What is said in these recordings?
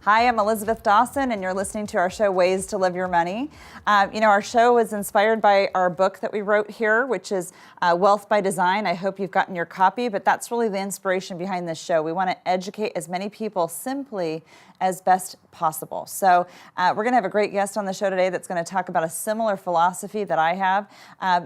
Hi, I'm Elisabeth Dawson, and you're listening to our show, Ways to Live Your Money. Our show was inspired by our book that we wrote here, which is Wealth by Design. I hope you've gotten your copy, but that's really the inspiration behind this show. We want to educate as many people simply as best possible. So we're going to have a great guest on the show today that's going to talk about a similar philosophy that I have.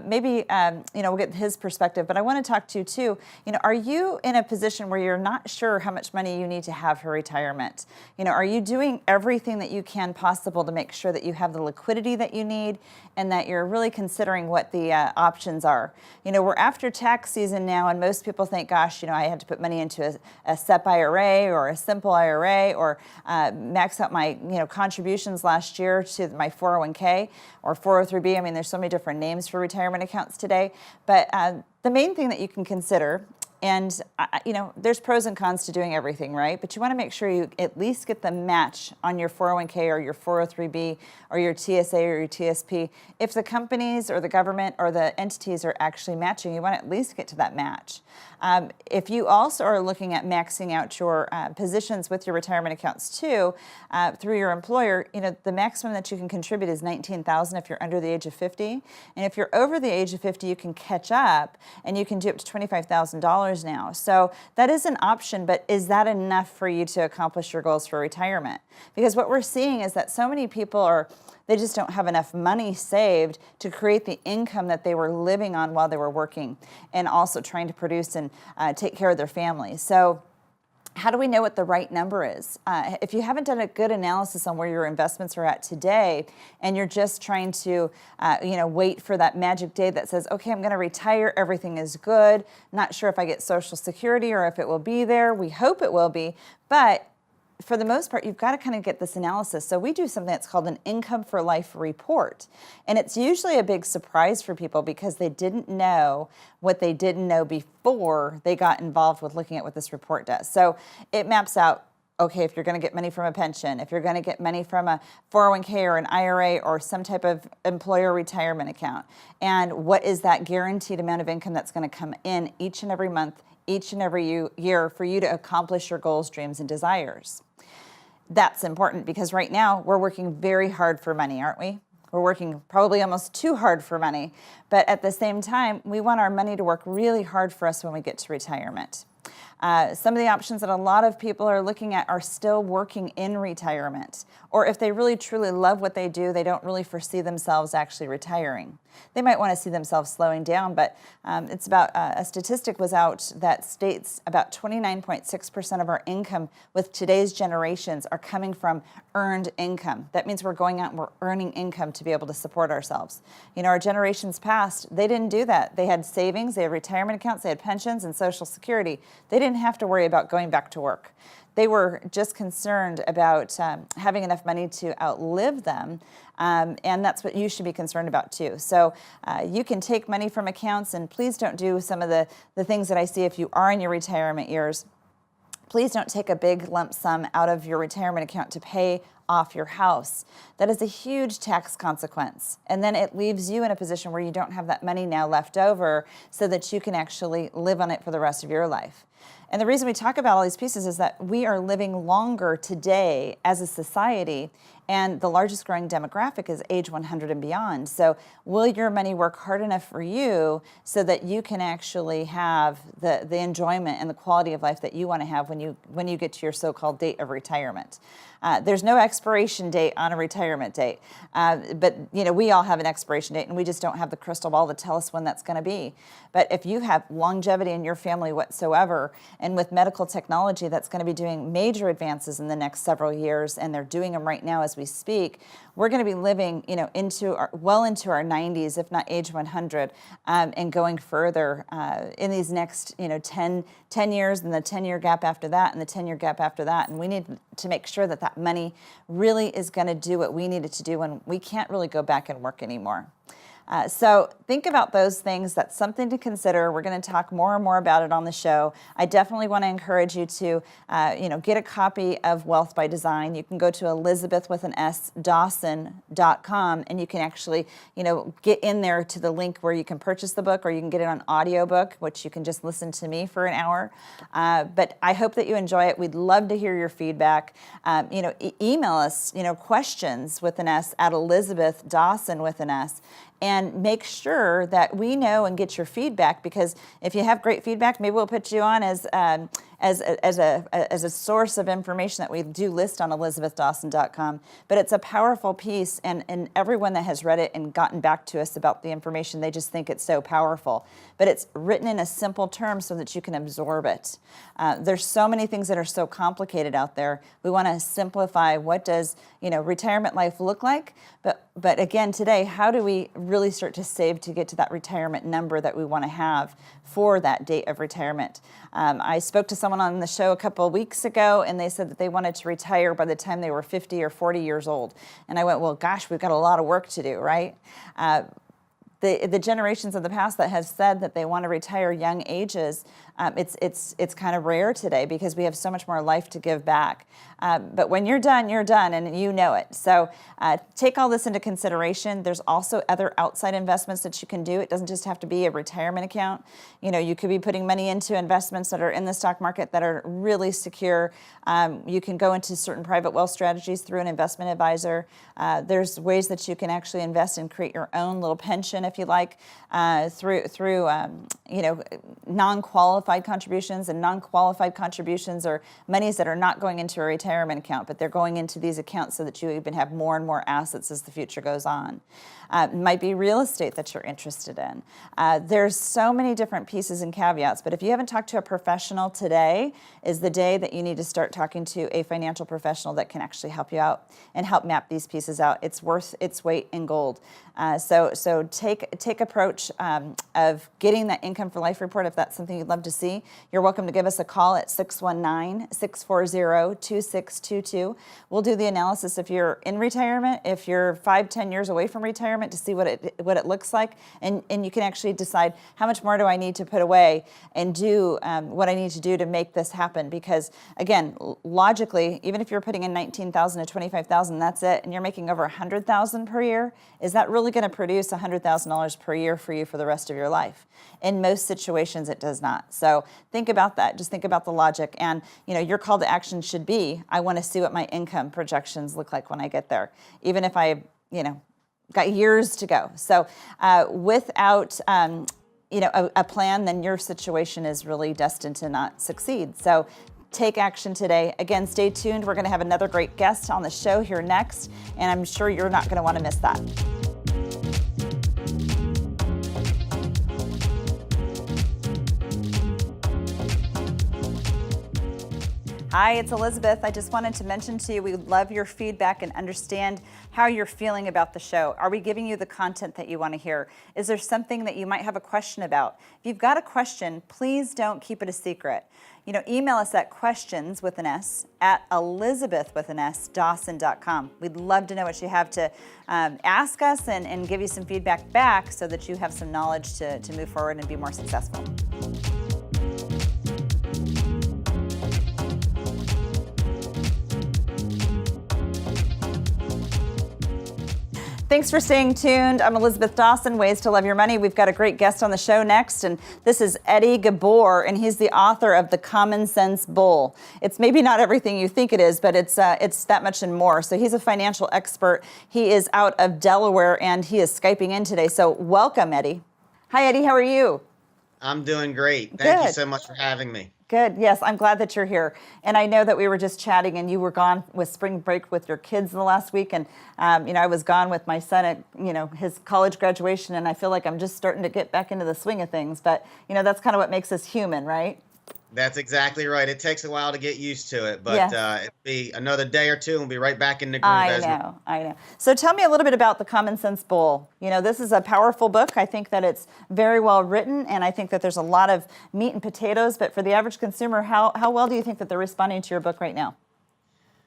We'll get his perspective, but I want to talk to you too. Are you in a position where you're not sure how much money you need to have for retirement? Are you doing everything that you can possible to make sure that you have the liquidity that you need and that you're really considering what the options are? We're after tax season now, and most people think, gosh, I had to put money into a SEP IRA or a simple IRA or max out my contributions last year to my 401k or 403b. I mean, there's so many different names for retirement accounts today. But the main thing that you can consider, and there's pros and cons to doing everything, right? But you want to make sure you at least get the match on your 401k or your 403b or your TSA or your TSP. If the companies or the government or the entities are actually matching, you want to at least get to that match. If you also are looking at maxing out your positions with your retirement accounts too, through your employer, the maximum that you can contribute is $19,000 if you're under the age of 50. And if you're over the age of 50, you can catch up and you can do up to $25,000 now. So that is an option, but is that enough for you to accomplish your goals for retirement? Because what we're seeing is that so many people they just don't have enough money saved to create the income that they were living on while they were working and also trying to produce and take care of their families. So how do we know what the right number is? If you haven't done a good analysis on where your investments are at today and you're just trying to wait for that magic day that says, okay, I'm going to retire, everything is good, not sure if I get Social Security or if it will be there, we hope it will be, but for the most part, you've got to kind of get this analysis. So we do something that's called an income for life report. And it's usually a big surprise for people because they didn't know what they didn't know before they got involved with looking at what this report does. So it maps out, okay, if you're going to get money from a pension, if you're going to get money from a 401k or an IRA or some type of employer retirement account, and what is that guaranteed amount of income that's going to come in each and every month, each and every year for you to accomplish your goals, dreams, and desires. That's important because right now we're working very hard for money, aren't we? We're working probably almost too hard for money, but at the same time, we want our money to work really hard for us when we get to retirement. Some of the options that a lot of people are looking at are still working in retirement, or if they really truly love what they do, they don't really foresee themselves actually retiring. They might want to see themselves slowing down, but it's about a statistic was out that states about 29.6% of our income with today's generations are coming from earned income. That means we're going out and we're earning income to be able to support ourselves. Our generations past, they didn't do that. They had savings, they had retirement accounts, they had pensions and Social Security. They didn't have to worry about going back to work. They were just concerned about having enough money to outlive them, and that's what you should be concerned about too. So you can take money from accounts, and please don't do some of the things that I see if you are in your retirement years. Please don't take a big lump sum out of your retirement account to pay off your house. That is a huge tax consequence. And then it leaves you in a position where you don't have that money now left over so that you can actually live on it for the rest of your life. And the reason we talk about all these pieces is that we are living longer today as a society, and the largest growing demographic is age 100 and beyond. So will your money work hard enough for you so that you can actually have the enjoyment and the quality of life that you want to have when you get to your so-called date of retirement? There's no expiration date on a retirement date, but we all have an expiration date, and we just don't have the crystal ball to tell us when that's going to be. But if you have longevity in your family whatsoever, and with medical technology that's going to be doing major advances in the next several years, and they're doing them right now as we speak, we're going to be living, well into our 90s, if not age 100, and going further in these next, 10 years, and the 10-year gap after that, and the 10-year gap after that. And we need to make sure that that money really is going to do what we need it to do when we can't really go back and work anymore. So think about those things. That's something to consider. We're going to talk more and more about it on the show. I definitely want to encourage you to, get a copy of Wealth by Design. You can go to Dawson.com, and you can actually, get in there to the link where you can purchase the book, or you can get it on audiobook, which you can just listen to me for an hour. But I hope that you enjoy it. We'd love to hear your feedback. Email us, questions with an S at Elisabeth Dawson with an S. And make sure that we know and get your feedback, because if you have great feedback, maybe we'll put you on as a source of information that we do list on ElisabethDawson.com. But it's a powerful piece, and everyone that has read it and gotten back to us about the information, they just think it's so powerful. But it's written in a simple term so that you can absorb it. There's so many things that are so complicated out there. We want to simplify what does retirement life look like. But again, today, how do we really start to save to get to that retirement number that we want to have for that date of retirement? I spoke to someone on the show a couple of weeks ago, and they said that they wanted to retire by the time they were 50 or 40 years old. And I went, well, gosh, we've got a lot of work to do, right? The generations of the past that have said that they want to retire young ages, it's kind of rare today because we have so much more life to give back. But when you're done, and you know it. So take all this into consideration. There's also other outside investments that you can do. It doesn't just have to be a retirement account. You could be putting money into investments that are in the stock market that are really secure. You can go into certain private wealth strategies through an investment advisor. There's ways that you can actually invest and create your own little pension, if you like, through non-qualified contributions. And non-qualified contributions are monies that are not going into a retirement account, but they're going into these accounts so that you even have more and more assets as the future goes on. It might be real estate that you're interested in. There's so many different pieces and caveats, but if you haven't talked to a professional, today is the day that you need to start talking to a financial professional that can actually help you out and help map these pieces out. It's worth its weight in gold. So take approach of getting that income for life report if that's something you'd love to see. You're welcome to give us a call at 619-640-2622. We'll do the analysis if you're in retirement, if you're 5-10 years away from retirement, to see what it looks like, and you can actually decide how much more do I need to put away and do what I need to do to make this happen. Because again, logically, even if you're putting in $19,000 to $25,000, that's it, and you're making over $100,000 per year, is that really going to produce $100,000 per year for you for the rest of your life? In most situations, it does not. So think about that. Just think about the logic. And your call to action should be, I want to see what my income projections look like when I get there, even if I, got years to go. So without a plan, then your situation is really destined to not succeed. So take action today. Again, stay tuned. We're going to have another great guest on the show here next, and I'm sure you're not going to want to miss that. Hi, it's Elisabeth. I just wanted to mention to you, we love your feedback and understand how you're feeling about the show. Are we giving you the content that you want to hear? Is there something that you might have a question about? If you've got a question, please don't keep it a secret. Email us at questions with an S at Elisabeth with an S, Dawson.com. We'd love to know what you have to ask us and give you some feedback back so that you have some knowledge to move forward and be more successful. Thanks for staying tuned. I'm Elisabeth Dawson, Ways to Love Your Money. We've got a great guest on the show next, and this is Eddie Ghabour, and he's the author of The Common Sense Bull. It's maybe not everything you think it is, but it's that much and more. So he's a financial expert. He is out of Delaware, and he is Skyping in today. So welcome, Eddie. Hi, Eddie. How are you? I'm doing great. Thank you so much for having me. Good. Yes, I'm glad that you're here. And I know that we were just chatting and you were gone with spring break with your kids the last week. And, I was gone with my son at, his college graduation. And I feel like I'm just starting to get back into the swing of things. But, that's kind of what makes us human, right? That's exactly right. It takes a while to get used to it, but it'll be another day or two and we'll be right back in the groove. I know. So tell me a little bit about The Common Sense Bull. This is a powerful book. I think that it's very well written, and I think that there's a lot of meat and potatoes, but for the average consumer, how well do you think that they're responding to your book right now?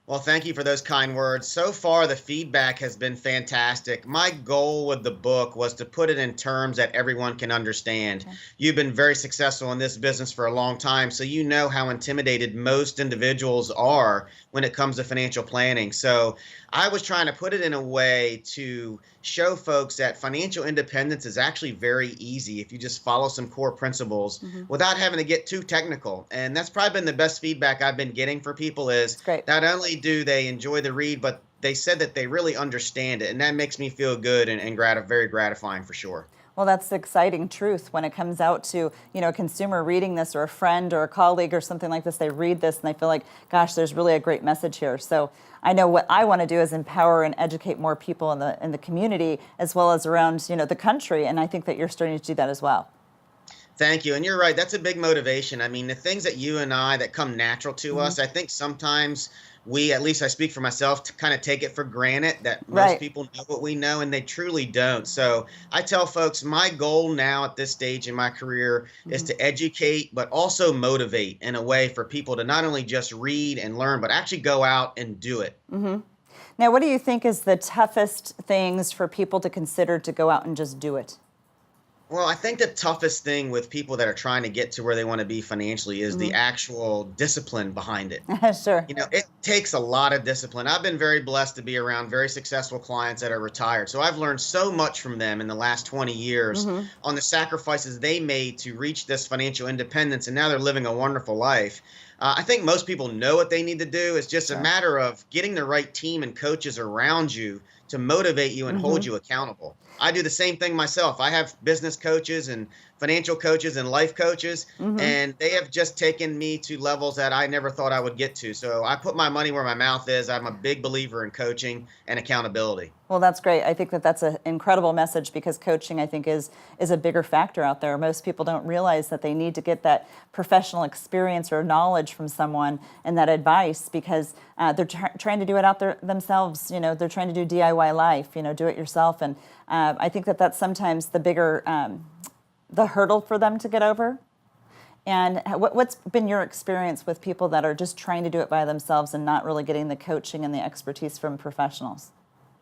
Well, thank you for those kind words. So far, the feedback has been fantastic. My goal with the book was to put it in terms that everyone can understand. Okay. You've been very successful in this business for a long time, so you know how intimidated most individuals are when it comes to financial planning. So I was trying to put it in a way to show folks that financial independence is actually very easy if you just follow some core principles without having to get too technical. And that's probably been the best feedback I've been getting for people is That's great. not only do they enjoy the read, but they said that they really understand it. And that makes me feel good and very gratifying for sure. Well, that's the exciting truth when it comes out to, a consumer reading this, or a friend or a colleague or something like this. They read this and they feel like, gosh, there's really a great message here. So I know what I want to do is empower and educate more people in the community as well as around, the country. And I think that you're starting to do that as well. Thank you. And you're right. That's a big motivation. I mean, the things that you and I that come natural to us, I think sometimes at least I speak for myself, to kind of take it for granted that most people know what we know, and they truly don't. So I tell folks my goal now at this stage in my career is to educate, but also motivate in a way for people to not only just read and learn, but actually go out and do it. Now, what do you think is the toughest things for people to consider to go out and just do it? Well, I think the toughest thing with people that are trying to get to where they want to be financially is the actual discipline behind it. Sure. It takes a lot of discipline. I've been very blessed to be around very successful clients that are retired. So I've learned so much from them in the last 20 years on the sacrifices they made to reach this financial independence. And now they're living a wonderful life. I think most people know what they need to do. It's just a matter of getting the right team and coaches around you to motivate you and hold you accountable. I do the same thing myself. I have business coaches and financial coaches and life coaches, and they have just taken me to levels that I never thought I would get to. So I put my money where my mouth is. I'm a big believer in coaching and accountability. Well, that's great. I think that that's an incredible message because coaching, I think, is a bigger factor out there. Most people don't realize that they need to get that professional experience or knowledge from someone and that advice because they're trying to do it out there themselves. They're trying to do DIY life, do it yourself. And I think that that's sometimes the bigger, the hurdle for them to get over. And what's been your experience with people that are just trying to do it by themselves and not really getting the coaching and the expertise from professionals?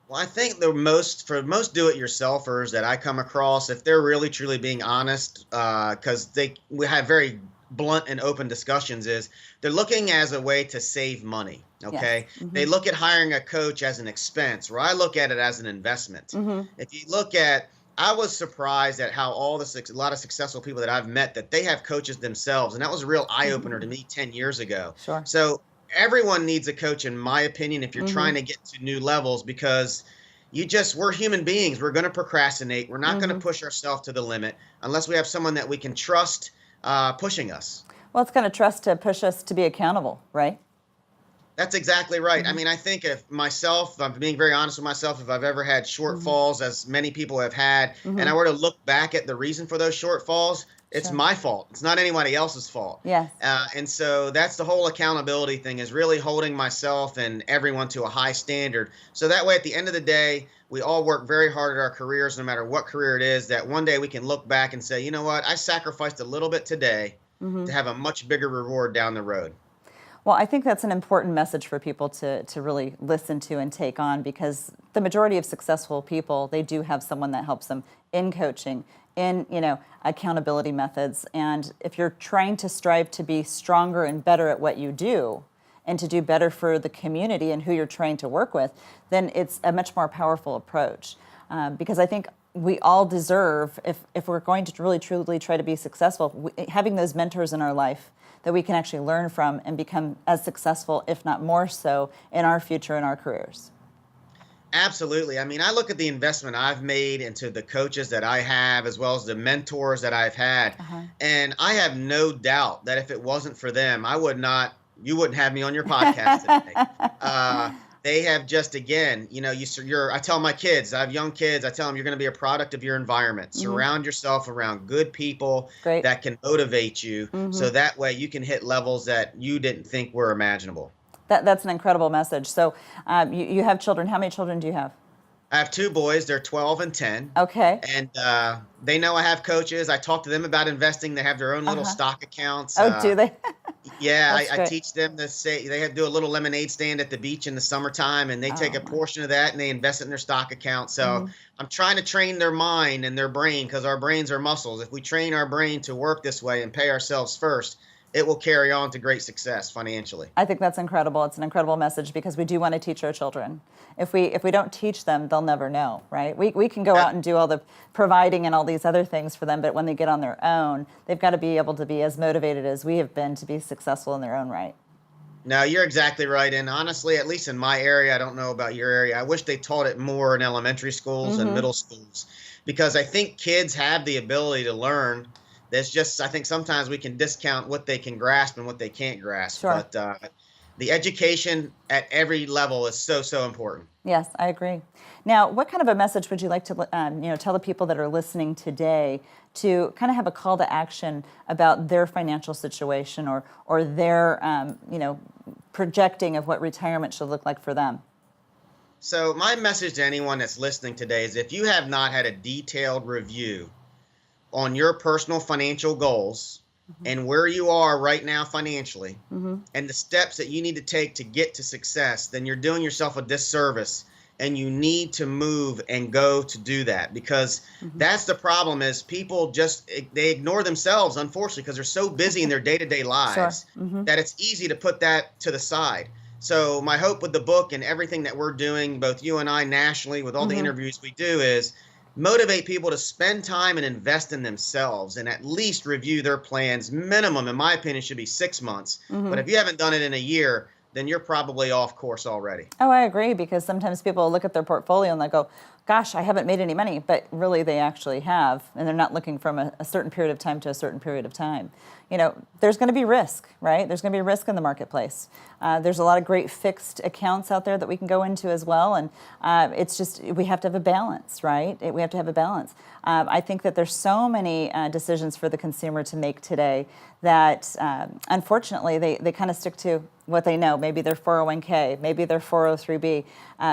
Well, I think for most do-it-yourselfers that I come across, if they're really truly being honest, because we have very blunt and open discussions, is they're looking as a way to save money. Okay, they look at hiring a coach as an expense, where I look at it as an investment. If you look at, I was surprised at how a lot of successful people that I've met that they have coaches themselves, and that was a real eye opener to me 10 years ago. Sure. So everyone needs a coach, in my opinion, if you're trying to get to new levels, because we're human beings. We're going to procrastinate. We're not going to push ourselves to the limit unless we have someone that we can trust pushing us. Well, it's going to trust to push us to be accountable, right? That's exactly right. I mean, I think if I'm being very honest with myself, if I've ever had shortfalls, as many people have had, and I were to look back at the reason for those shortfalls, it's my fault. It's not anybody else's fault. Yes. And so that's the whole accountability thing, is really holding myself and everyone to a high standard. So that way, at the end of the day, we all work very hard at our careers, no matter what career it is, that one day we can look back and say, you know what, I sacrificed a little bit today to have a much bigger reward down the road. Well, I think that's an important message for people to really listen to and take on, because the majority of successful people, they do have someone that helps them in coaching, in accountability methods. And if you're trying to strive to be stronger and better at what you do and to do better for the community and who you're trying to work with, then it's a much more powerful approach. Because I think we all deserve, if we're going to really truly try to be successful, having those mentors in our life that we can actually learn from and become as successful, if not more so, in our future and our careers. Absolutely. I mean, I look at the investment I've made into the coaches that I have, as well as the mentors that I've had. And I have no doubt that if it wasn't for them, you wouldn't have me on your podcast today. They have just, again, I tell my kids, I have young kids, I tell them you're going to be a product of your environment. Surround yourself around good people that can motivate you, so that way you can hit levels that you didn't think were imaginable. That's an incredible message. So you have children. How many children do you have? I have 2 boys. They're 12 and 10. Okay. And they know I have coaches. I talk to them about investing. They have their own little stock accounts. Oh, do they? Yeah, That's I great. teach them to say they have to do a little lemonade stand at the beach in the summertime, and they take Oh a my. portion of that and they invest it in their stock account. So Mhm. I'm trying to train their mind and their brain because our brains are muscles. If we train our brain to work this way and pay ourselves first, it will carry on to great success financially. I think that's incredible. It's an incredible message because we do want to teach our children. If we don't teach them, they'll never know, right? We can go Uh, out and do all the providing and all these other things for them, but when they get on their own, they've got to be able to be as motivated as we have been to be successful in their own right. No, you're exactly right. And honestly, at least in my area, I don't know about your area, I wish they taught it more in elementary schools and Mm-hmm. middle schools because I think kids have the ability to learn. There's just, I think sometimes we can discount what they can grasp and what they can't grasp. Sure. But the education at every level is so, so important. Yes, I agree. Now, what kind of a message would you like to, tell the people that are listening today to kind of have a call to action about their financial situation or their, projecting of what retirement should look like for them? So, my message to anyone that's listening today is if you have not had a detailed review on your personal financial goals and where you are right now financially Mm-hmm. and the steps that you need to take to get to success, then you're doing yourself a disservice and you need to move and go to do that because Mm-hmm. that's the problem is people just they ignore themselves unfortunately because they're so busy in their day-to-day Sure. lives Mm-hmm. that it's easy to put that to the side. So my hope with the book and everything that we're doing, both you and I nationally with all the Mm-hmm. interviews we do is motivate people to spend time and invest in themselves and at least review their plans. Minimum, in my opinion, should be 6 months. But Mm-hmm. if you haven't done it in a year, then you're probably off course already. Oh, I agree because sometimes people look at their portfolio and they go, gosh, I haven't made any money, but really they actually have, and they're not looking from a certain period of time to a certain period of time. There's going to be risk, right? There's going to be risk in the marketplace. There's a lot of great fixed accounts out there that we can go into as well, and it's just we have to have a balance, right? We have to have a balance. I think that there's so many decisions for the consumer to make today that unfortunately they kind of stick to what they know. Maybe their 401k, maybe their 403b,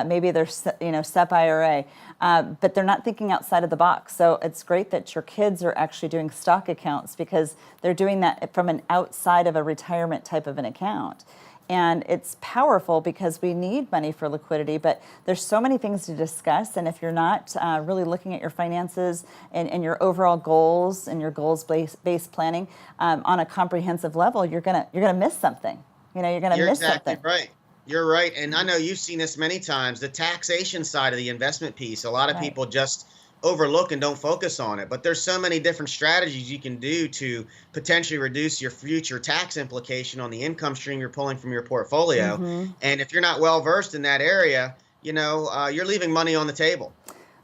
maybe their SEP IRA, but they're not thinking outside of the box. So it's great that your kids are actually doing stock accounts because they're doing that from an outside of a retirement type of an account. And it's powerful because we need money for liquidity, but there's so many things to discuss. And if you're not really looking at your finances and your overall goals and your goals-based planning on a comprehensive level, you're gonna miss something. You're gonna You're miss exactly something. right. You're right. And I know you've seen this many times. The taxation side of the investment piece, a lot of Right. people just overlook and don't focus on it. But there's so many different strategies you can do to potentially reduce your future tax implication on the income stream you're pulling from your portfolio. Mm-hmm. And if you're not well versed in that area, you're leaving money on the table.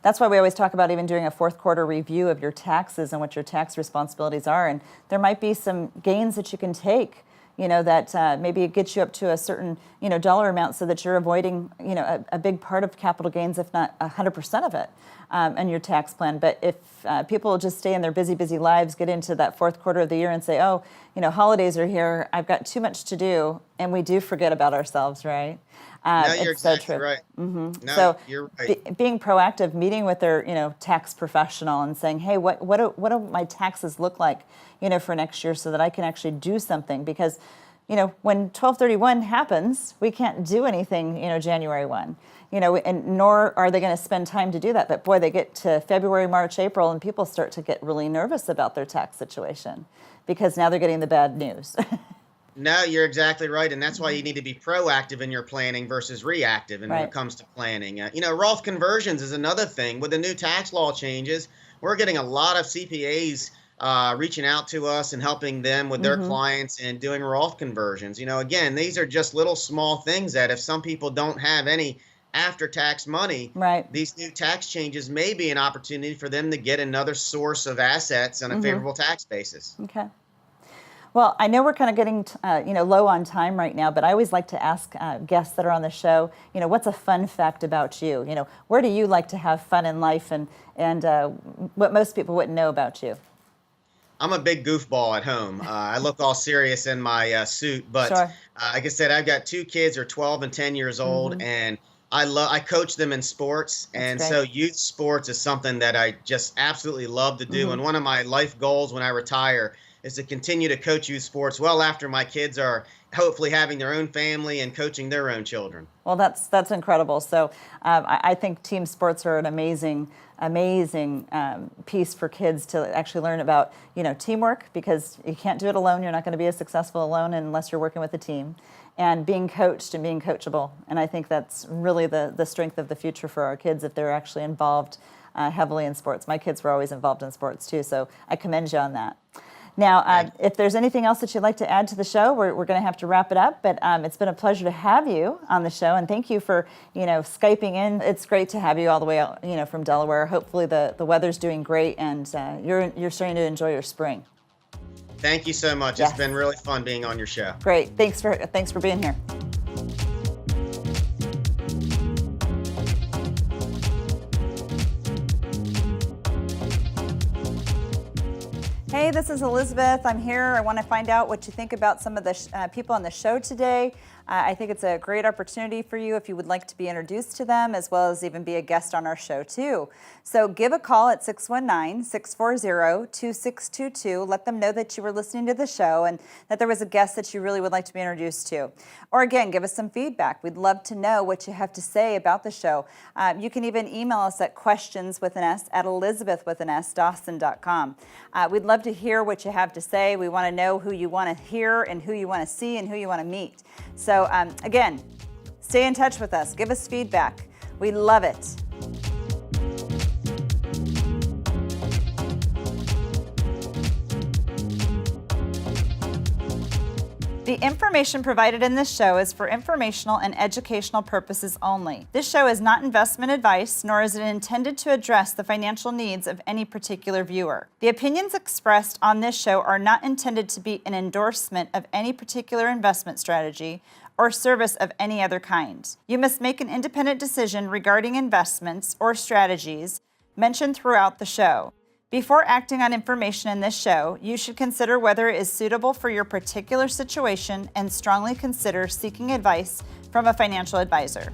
That's why we always talk about even doing a fourth quarter review of your taxes and what your tax responsibilities are. And there might be some gains that you can take, that maybe it gets you up to a certain, dollar amount so that you're avoiding, a big part of capital gains, if not 100% of it, in your tax plan. But if people just stay in their busy, busy lives, get into that fourth quarter of the year and say, oh, holidays are here, I've got too much to do, and we do forget about ourselves, right? No, you're It's so exactly true. right. Hmm. No, So you're right. being proactive, meeting with their tax professional and saying, hey, what do my taxes look like for next year so that I can actually do something because when 12/31 happens, we can't do anything January 1. And nor are they going to spend time to do that. But boy, they get to February, March, April, and people start to get really nervous about their tax situation because now they're getting the bad news. No, you're exactly right. And that's why you need to be proactive in your planning versus reactive. And when Right. it comes to planning, Roth conversions is another thing. With the new tax law changes, we're getting a lot of CPAs reaching out to us and helping them with their Hmm. clients and doing Roth conversions. Again, these are just little small things that if some people don't have any after tax money, Right. these new tax changes may be an opportunity for them to get another source of assets on a Hmm. favorable tax basis. Okay. Well, I know we're kind of getting, low on time right now, but I always like to ask guests that are on the show, what's a fun fact about you? Where do you like to have fun in life and what most people wouldn't know about you? I'm a big goofball at home. I look all serious in my suit, but Sure. like I said, I've got two kids, they're 12 and 10 years old, Hmm. and I coach them in sports, That's and great. so youth sports is something that I just absolutely love to do. Hmm. And one of my life goals when I retire is to continue to coach youth sports well after my kids are hopefully having their own family and coaching their own children. Well, that's incredible. So I think team sports are an amazing piece for kids to actually learn about, teamwork, because you can't do it alone. You're not going to be as successful alone unless you're working with a team, and being coached and being coachable. And I think that's really the strength of the future for our kids if they're actually involved heavily in sports. My kids were always involved in sports too, so I commend you on that. Now, if there's anything else that you'd like to add to the show, we're going to have to wrap it up. But it's been a pleasure to have you on the show, and thank you for Skyping in. It's great to have you all the way out, from Delaware. Hopefully the weather's doing great, and you're starting to enjoy your spring. Thank you so much. Yes. It's been really fun being on your show. Great. Thanks for being here. Hey, this is Elizabeth. I'm here. I want to find out what you think about some of the people on the show today. I think it's a great opportunity for you if you would like to be introduced to them, as well as even be a guest on our show too. So give a call at 619-640-2622. Let them know that you were listening to the show and that there was a guest that you really would like to be introduced to. Or again, give us some feedback. We'd love to know what you have to say about the show. You can even email us at questions@elizabeth.dawson.com. We'd love to hear what you have to say. We want to know who you want to hear and who you want to see and who you want to meet. So again, stay in touch with us. Give us feedback. We love it. The information provided in this show is for informational and educational purposes only. This show is not investment advice, nor is it intended to address the financial needs of any particular viewer. The opinions expressed on this show are not intended to be an endorsement of any particular investment strategy or service of any other kind. You must make an independent decision regarding investments or strategies mentioned throughout the show. Before acting on information in this show, you should consider whether it is suitable for your particular situation and strongly consider seeking advice from a financial advisor.